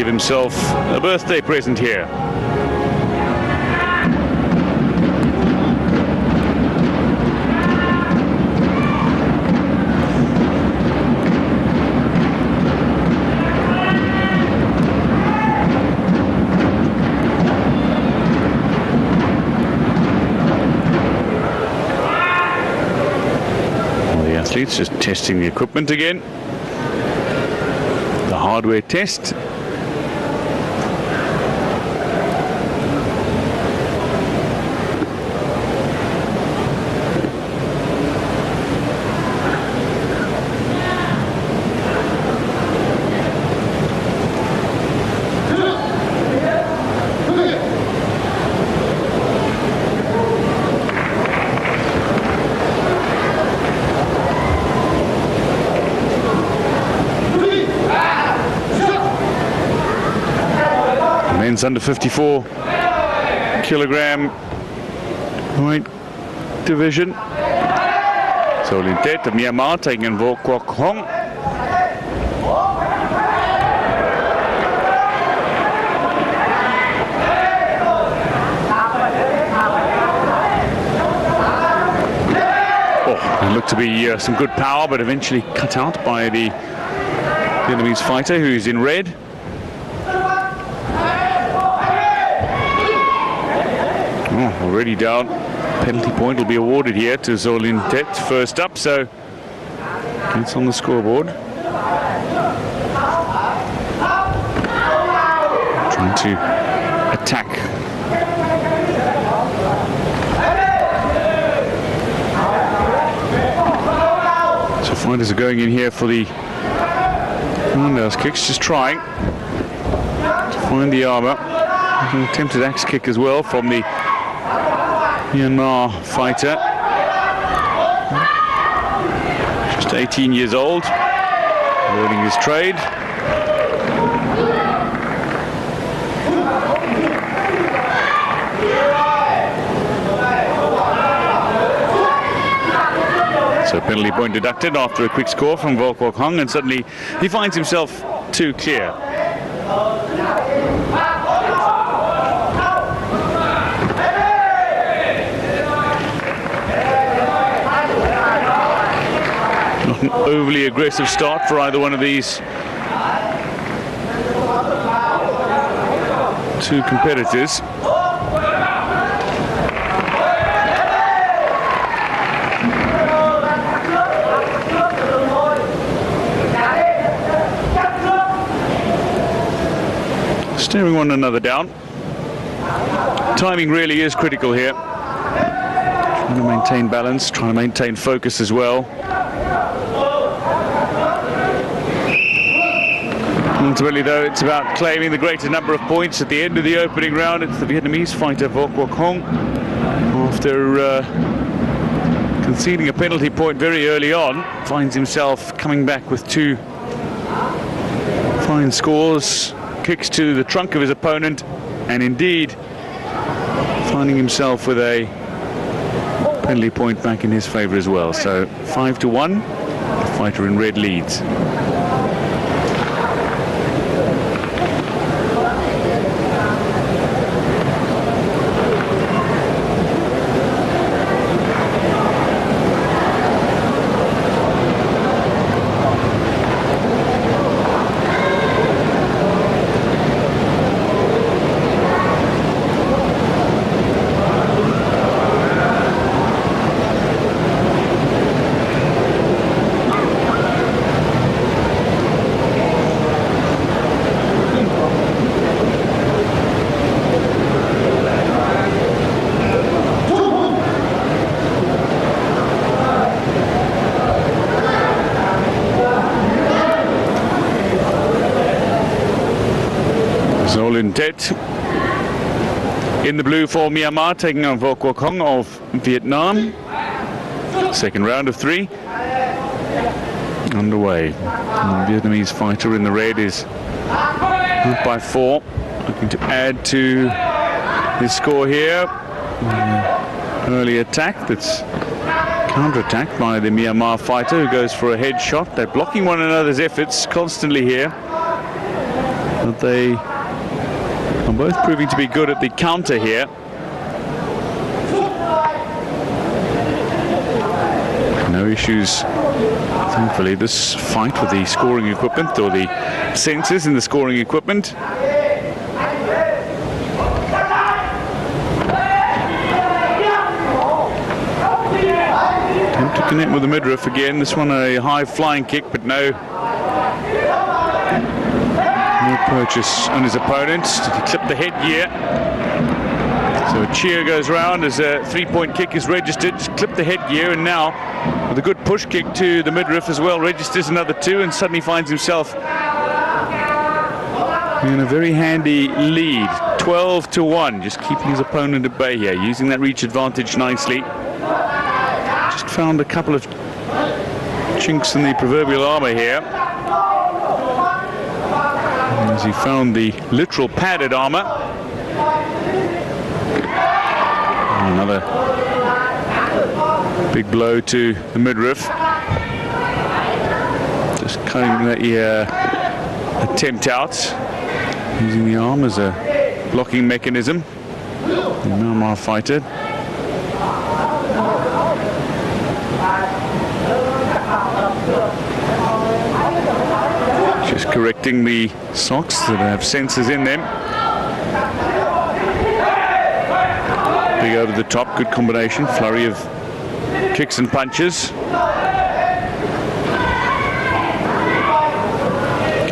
give himself a birthday present here. Athletes just testing the equipment again. The hardware test. Men's under 54 kilogram weight division. So UnionTaekwondo of Myanmar taking on Vo Kwok Hong. Oh, it looked to be some good power, but eventually cut out by the Vietnamese fighter, who's in red. Already down. Penalty point will be awarded here to UnionTaekwondo first up, so it's on the scoreboard. Trying to attack. So fighters are going in here for the roundhouse kicks, just trying to find the armour. An attempted axe kick as well from the Myanmar fighter, just 18 years old, learning his trade. So penalty point deducted after a quick score from Vo Kwok Hong, and suddenly he finds himself too clear. An overly aggressive start for either one of these two competitors. Staring one another down. Timing really is critical here. Trying to maintain balance, trying to maintain focus as well. Ultimately, though, it's about claiming the greater number of points at the end of the opening round. It's the Vietnamese fighter Vo Kwok Hong, after conceding a penalty point very early on, finds himself coming back with two fine scores, kicks to the trunk of his opponent, and indeed finding himself with a penalty point back in his favour as well. So 5-1, the fighter in red leads. UnionTaekwondo in the blue for Myanmar, taking on Vo Kwok Hong of Vietnam. Second round of 3 underway. And the Vietnamese fighter in the red is up by 4, looking to add to his score here. Early attack that's counter-attacked by the Myanmar fighter, who goes for a headshot. They're blocking one another's efforts constantly here. but they are both proving to be good at the counter here. No issues, thankfully, this fight with the scoring equipment or the sensors in the scoring equipment. Attempt to connect with the midriff again. This one a high flying kick, but no purchase on his opponent. Did he clip the headgear? So a cheer goes round as a 3-point kick is registered. Just clip the headgear, and now with a good push kick to the midriff as well, registers another 2 and suddenly finds himself in a very handy lead, 12-1, just keeping his opponent at bay here, using that reach advantage nicely. Just found a couple of chinks in the proverbial armor here, as he found the literal padded armor. Another big blow to the midriff. Just cutting the attempt out, using the arm as a blocking mechanism. The Myanmar fighter. Just correcting the socks that have sensors in them. Big over the top, good combination, flurry of kicks and punches.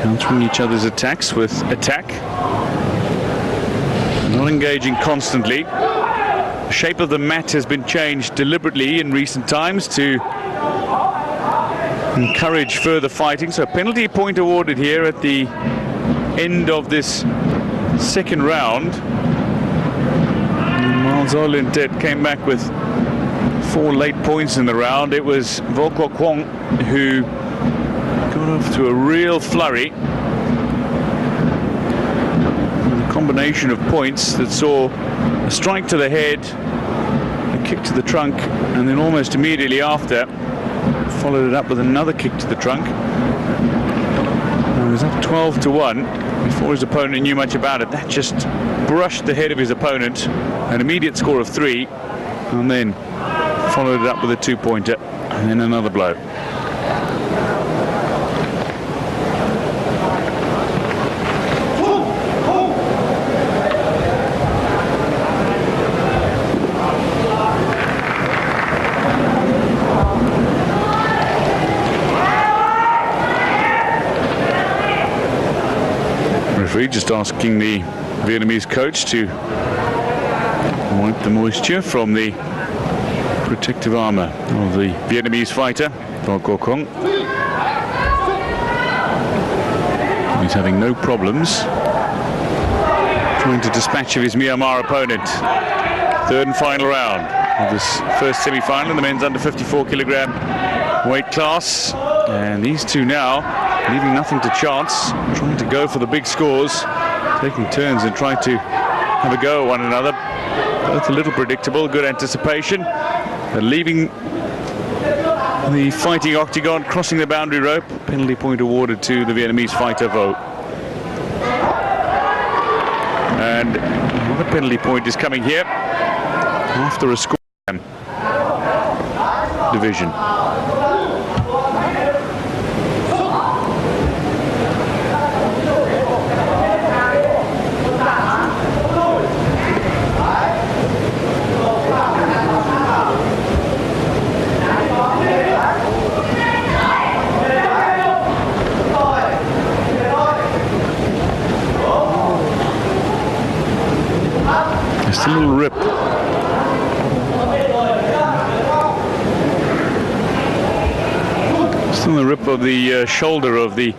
Countering each other's attacks with attack. Not engaging constantly. The shape of the mat has been changed deliberately in recent times to encourage further fighting. So a penalty point awarded here at the end of this second round. UnionTaekwondo came back with 4 late points in the round. It was Kwong who got off to a real flurry. A combination of points that saw a strike to the head, a kick to the trunk, and then almost immediately after followed it up with another kick to the trunk. And it was up 12-1 before his opponent knew much about it. That just brushed the head of his opponent, an immediate score of 3, and then followed it up with a 2-pointer and then another blow. Referee just asking the Vietnamese coach to wipe the moisture from the protective armor of the Vietnamese fighter, Kwong. He's having no problems trying to dispatch of his Myanmar opponent. Third and final round of this first semi-final in the men's under 54 kilogram weight class. And these two now leaving nothing to chance, trying to go for the big scores, taking turns and trying to have a go at one another. Both a little predictable, good anticipation. They're leaving the fighting octagon, crossing the boundary rope. Penalty point awarded to the Vietnamese fighter, Vo. And another penalty point is coming here after a score division. Just a little rip. Just on the rip of the shoulder of the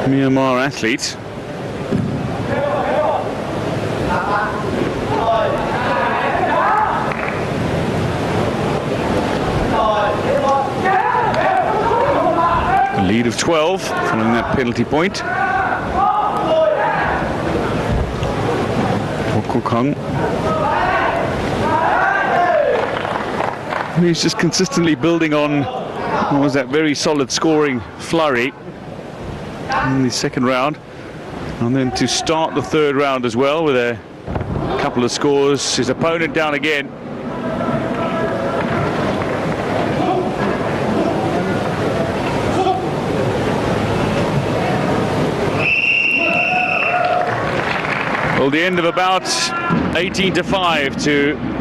Myanmar athlete. A lead of 12 following that penalty point. Kong. And he's just consistently building on what was that very solid scoring flurry in the second round. And then to start the third round as well with a couple of scores. His opponent down again. Well, the end of about 18-5 to